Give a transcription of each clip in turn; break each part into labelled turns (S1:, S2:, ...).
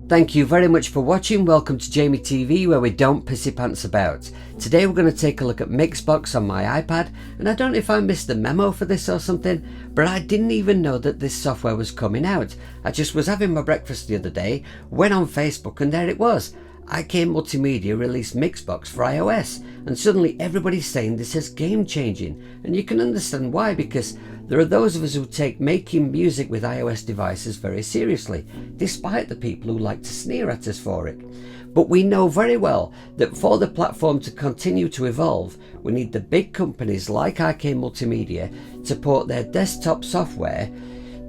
S1: Thank you very much for watching. Welcome to Jamie TV, where we don't pissy pants about. Today we're going to take a look at MixBox on my iPad, and I don't know if I missed the memo for this or something, but I didn't even know that this software was coming out. I just was having my breakfast the other day, went on Facebook, and there it was. Multimedia released MixBox for iOS, and suddenly everybody's saying this is game changing, and you can understand why, because there are those of us who take making music with iOS devices very seriously, despite the people who like to sneer at us for it. But we know very well that for the platform to continue to evolve, we need the big companies like Multimedia to port their desktop software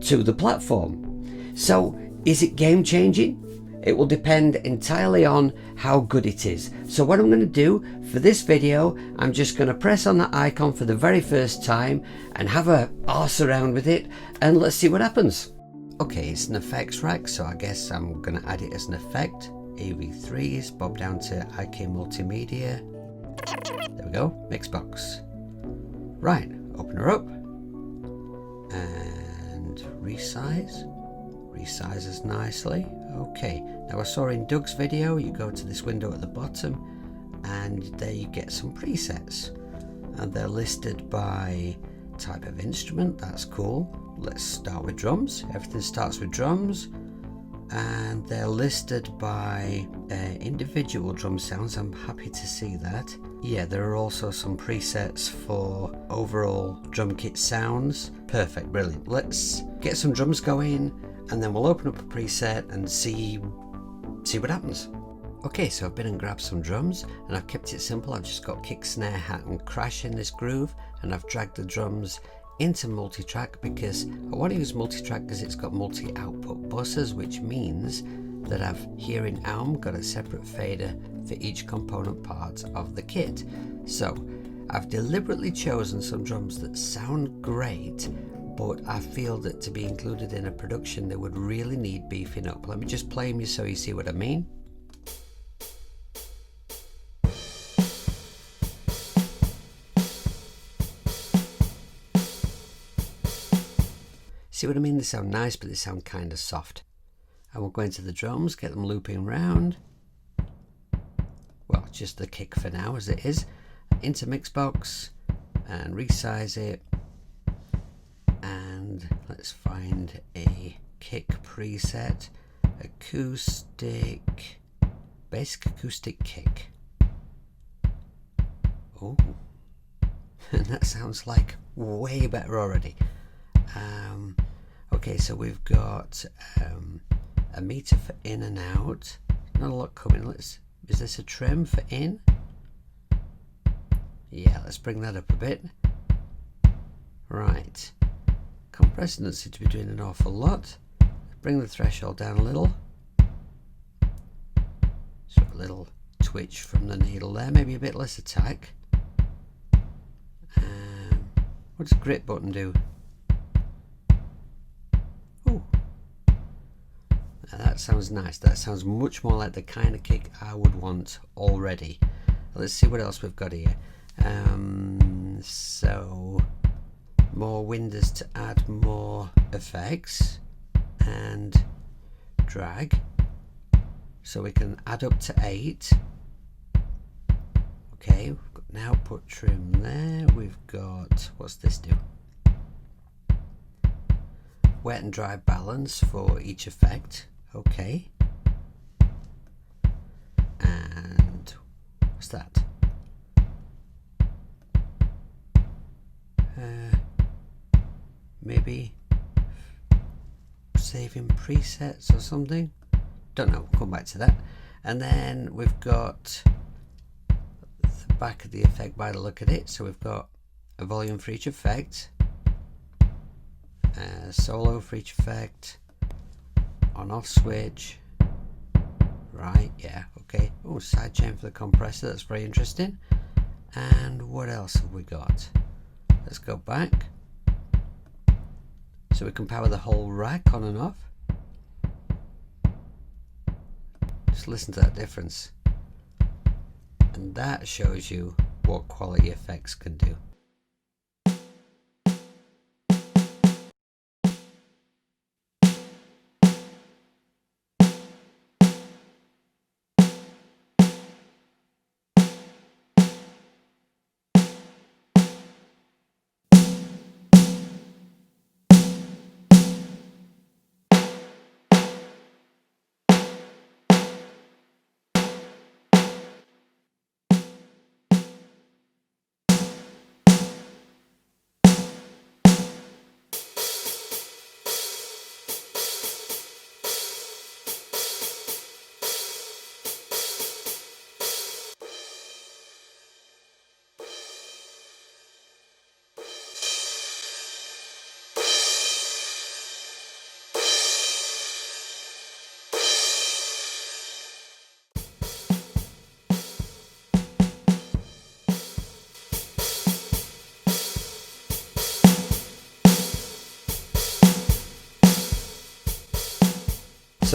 S1: to the platform. So, is it game changing? It will depend entirely on how good it is. So what I'm going to do for this video, I'm just going to press on that icon for the very first time and have a arse around with it, and let's see what happens. Okay, it's an effects rack, so I guess I'm going to add it as an effect. AV3s, bob down to Multimedia. There we go, MixBox. Right, open her up and resize. Resizes nicely. Okay, now I saw in Doug's video you go to this window at the bottom and there you get some presets, and they're listed by type of instrument. That's cool. Let's start with drums. Everything starts with drums, and they're listed by individual drum sounds. I'm happy to see that. Yeah, there are also some presets for overall drum kit sounds. Perfect, brilliant. Let's get some drums going, and then we'll open up a preset and see what happens. Okay, so I've been and grabbed some drums, and I've kept it simple. I've just got kick, snare, hat and crash in this groove, and I've dragged the drums into multi-track because I want to use multi-track because it's got multi-output buses, which means that I've here in Alm got a separate fader for each component part of the kit. So I've deliberately chosen some drums that sound great, but I feel that to be included in a production they would really need beefing up. Let me just play them so you see what I mean. See what I mean? They sound nice, but they sound kind of soft. And we'll go into the drums, get them looping round. Well, just the kick for now as it is. Into MixBox and resize it. And let's find a kick preset, acoustic, basic acoustic kick. Oh, and that sounds like way better already. Okay, so we've got a meter for in and out. Not a lot coming. Is this a trim for in? Yeah, let's bring that up a bit. Right. Compressor doesn't seem to be doing an awful lot. Bring the threshold down a little. So a little twitch from the needle there, maybe a bit less attack. What does grit button do? Ooh. Now that sounds nice. That sounds much more like the kind of kick I would want already. Let's see what else we've got here. So more windows to add more effects and drag, so we can add up to 8. Okay, we've got an output trim there. We've got, what's this do? Wet and dry balance for each effect. Okay, and what's that? Maybe saving presets or something. Don't know, we'll come back to that. And then we've got the back of the effect by the look at it. So we've got a volume for each effect, a solo for each effect, on off switch. Right, yeah, okay. Oh, sidechain for the compressor, that's very interesting. And what else have we got? Let's go back. So we can power the whole rack on and off. Just listen to that difference. And that shows you what quality effects can do.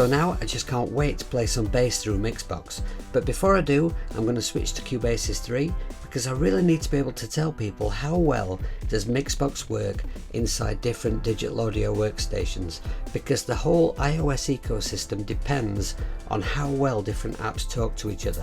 S1: So now I just can't wait to play some bass through MixBox. But before I do, I'm going to switch to Cubasis 3 because I really need to be able to tell people how well does MixBox work inside different digital audio workstations, because the whole iOS ecosystem depends on how well different apps talk to each other.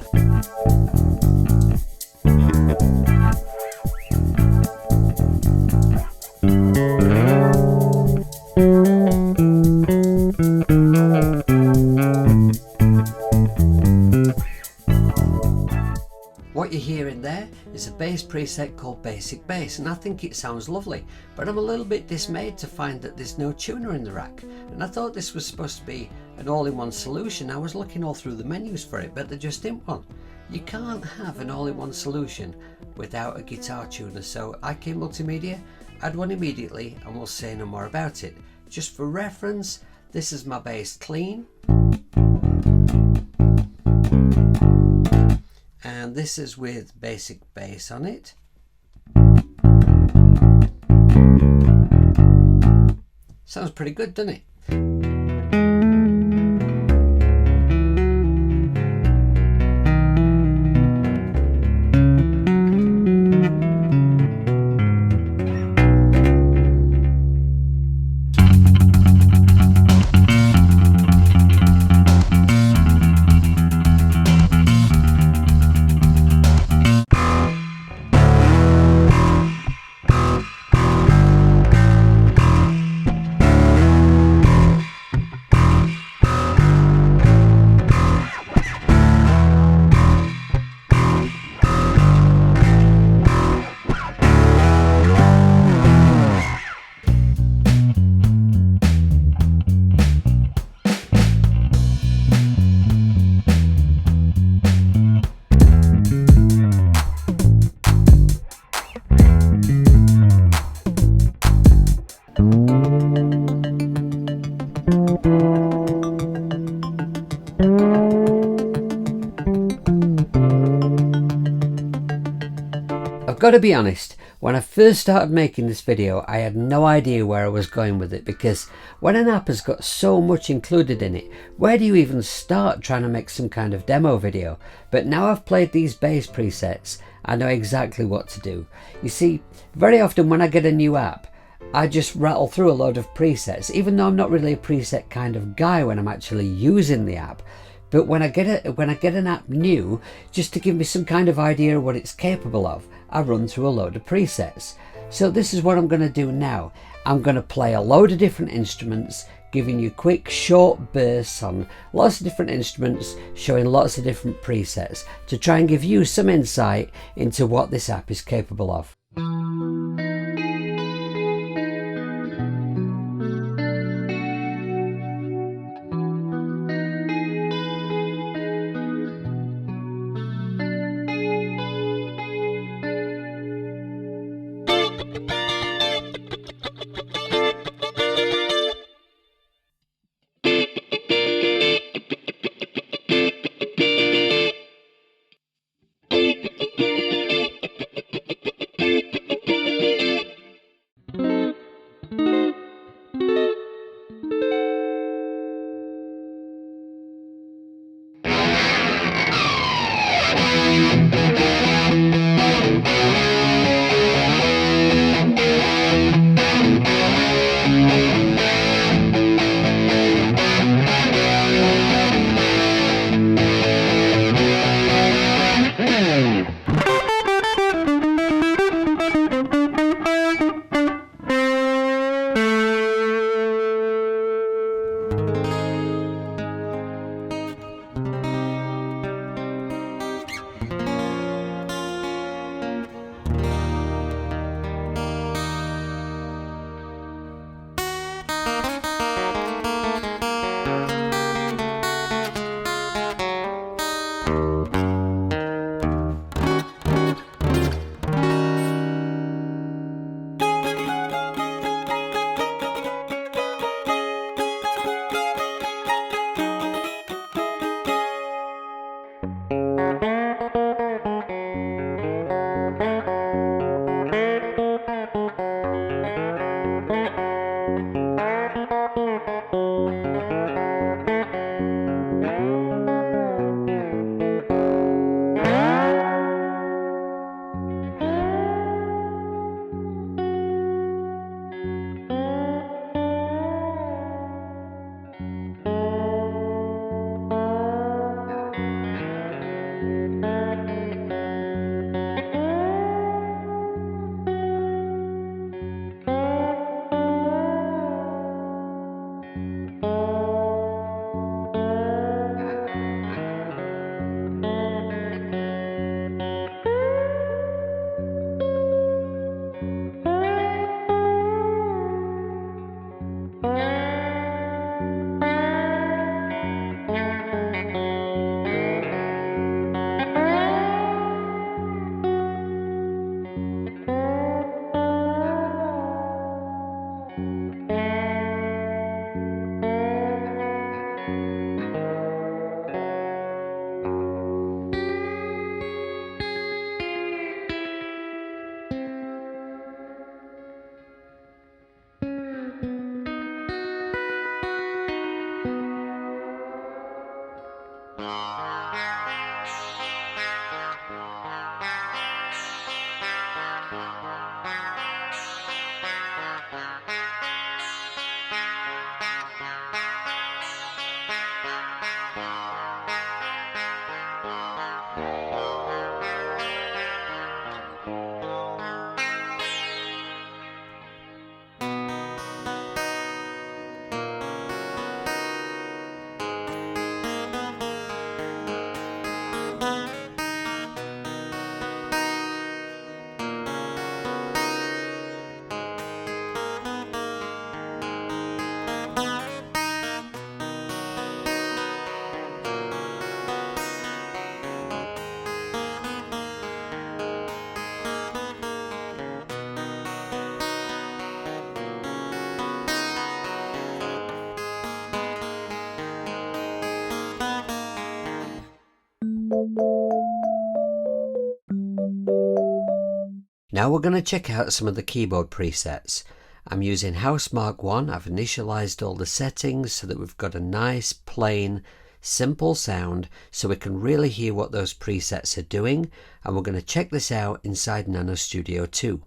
S1: What you're hearing there is a bass preset called Basic Bass, and I think it sounds lovely, but I'm a little bit dismayed to find that there's no tuner in the rack, and I thought this was supposed to be an all-in-one solution. I was looking all through the menus for it, but there just isn't one. You can't have an all-in-one solution without a guitar tuner, so IK Multimedia, add one immediately and we'll say no more about it. Just for reference, this is my bass clean. And this is with Basic Bass on it. Sounds pretty good, doesn't it? I've got to be honest, when I first started making this video I had no idea where I was going with it, because when an app has got so much included in it, where do you even start trying to make some kind of demo video? But now I've played these bass presets, I know exactly what to do. You see, very often when I get a new app, I just rattle through a load of presets, even though I'm not really a preset kind of guy when I'm actually using the app. But when I get an app new, just to give me some kind of idea of what it's capable of, I run through a load of presets. So this is what I'm going to do now. I'm going to play a load of different instruments, giving you quick short bursts on lots of different instruments, showing lots of different presets to try and give you some insight into what this app is capable of. Now we're going to check out some of the keyboard presets. I'm using House Mark 1. I've initialized all the settings so that we've got a nice, plain, simple sound so we can really hear what those presets are doing, and we're going to check this out inside Nano Studio 2.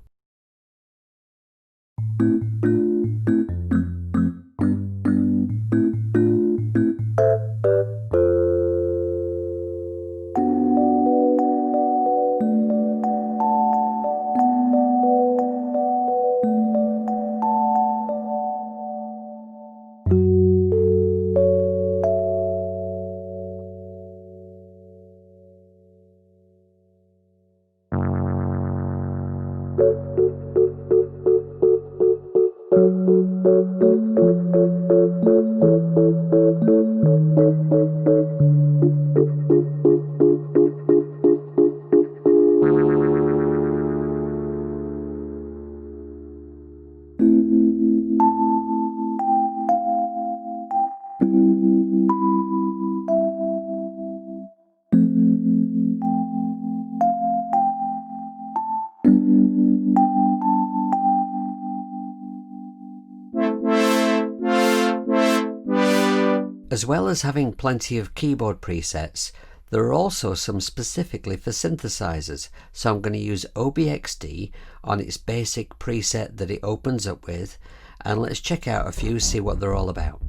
S1: As well as having plenty of keyboard presets, there are also some specifically for synthesizers, so I'm going to use OBXD on its basic preset that it opens up with, and let's check out a few, see what they're all about.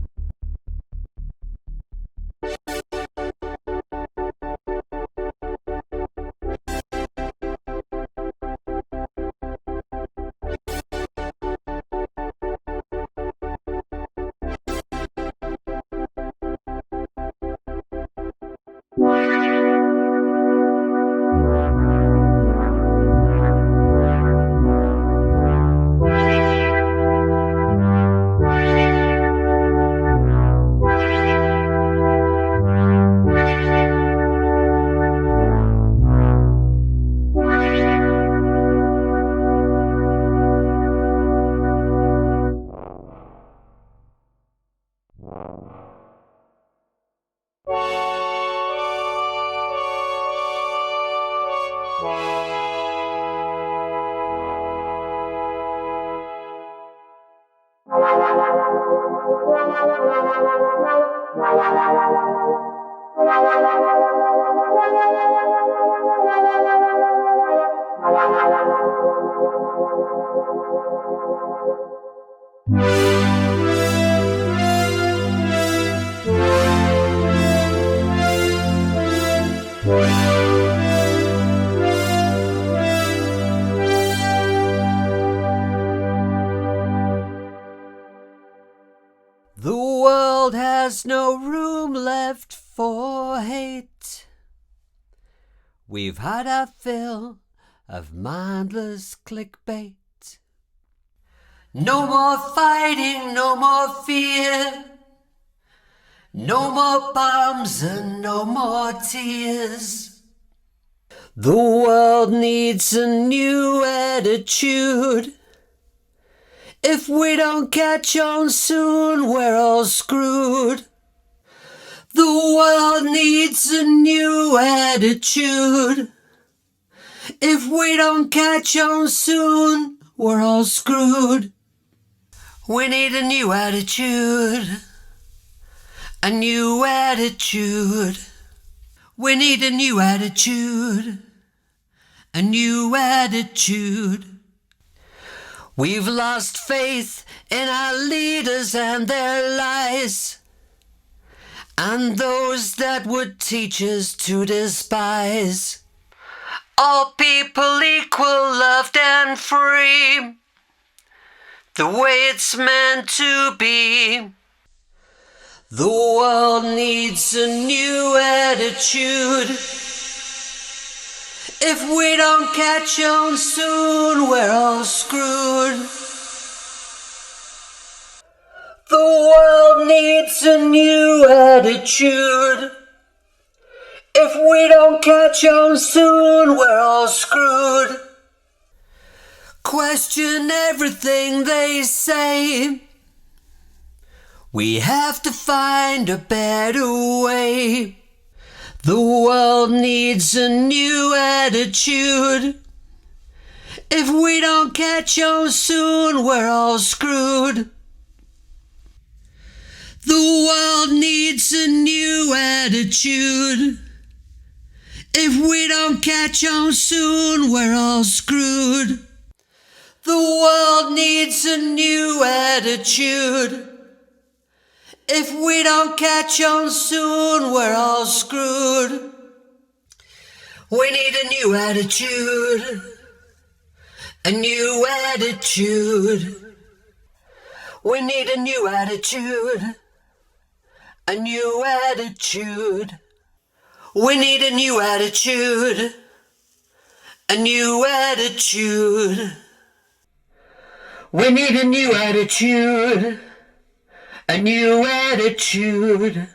S1: The world has no room left for hate. We've had our fill of mindless clickbait. No more fighting, no more fear. No more bombs and no more tears. The world needs a new attitude. If we don't catch on soon, we're all screwed. The world needs a new attitude. If we don't catch on soon, we're all screwed. We need a new attitude. A new attitude. We need a new attitude. A new attitude. We've lost faith in our leaders and their lies, and those that would teach us to despise. All people equal, loved and free, the way it's meant to be. The world needs a new attitude. If we don't catch on soon, we're all screwed. The world needs a new attitude. If we don't catch on soon, we're all screwed. Question everything they say. We have to find a better way. The world needs a new attitude. If we don't catch on soon, we're all screwed. The world needs a new attitude. If we don't catch on soon, we're all screwed. The world needs a new attitude. If we don't catch on soon, we're all screwed. We need a new attitude. A new attitude. We need a new attitude. A new attitude. We need a new attitude. A new attitude. We need a new attitude. A new attitude.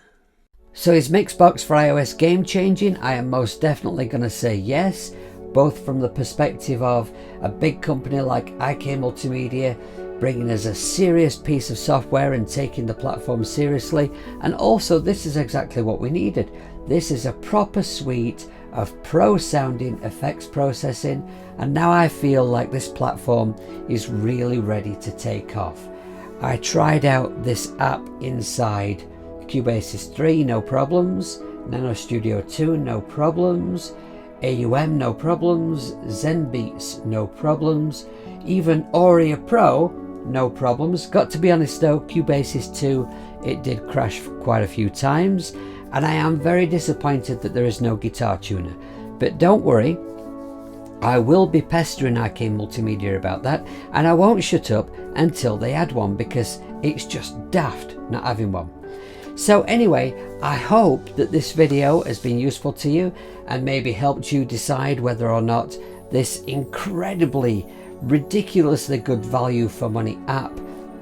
S1: So is MixBox for iOS game changing? I am most definitely going to say yes, both from the perspective of a big company like Multimedia bringing us a serious piece of software and taking the platform seriously, and also this is exactly what we needed. This is a proper suite of pro sounding effects processing, and now I feel like this platform is really ready to take off. I tried out this app inside Cubasis 3, no problems, Nano Studio 2, no problems, AUM, no problems, ZenBeats, no problems, even Aurea Pro, no problems. Got to be honest though, Cubasis 2, it did crash quite a few times, and I am very disappointed that there is no guitar tuner. But don't worry, I will be pestering Multimedia about that, and I won't shut up until they add one, because it's just daft not having one. So anyway, I hope that this video has been useful to you and maybe helped you decide whether or not this incredibly, ridiculously good value for money app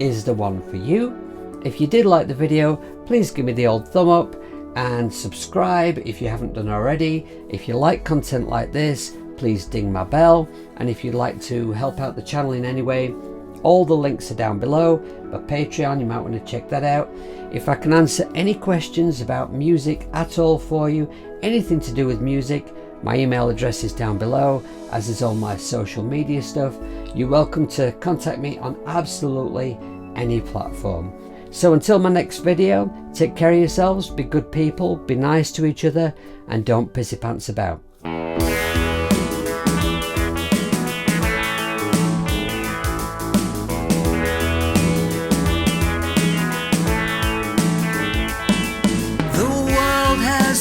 S1: is the one for you. If you did like the video, please give me the old thumb up and subscribe if you haven't done already. If you like content like this, please ding my bell, and if you'd like to help out the channel in any way, all the links are down below. My Patreon, you might want to check that out. If I can answer any questions about music at all for you, anything to do with music, my email address is down below, as is all my social media stuff. You're welcome to contact me on absolutely any platform. So until my next video, take care of yourselves, be good people, be nice to each other, and don't pissy pants about.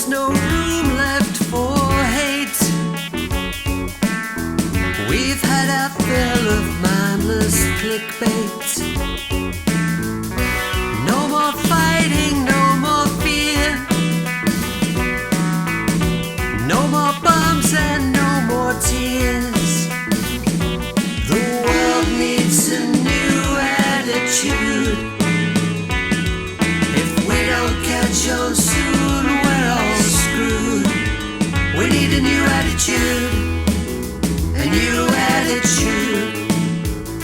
S1: No room left for hate. We've had our fill of mindless clickbait. No more fighting, no more fear. No more bombs and no more tears. The world needs a new attitude. If we don't catch on soon, we're all screwed. We need a new attitude. A new attitude.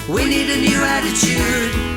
S1: We need a new attitude.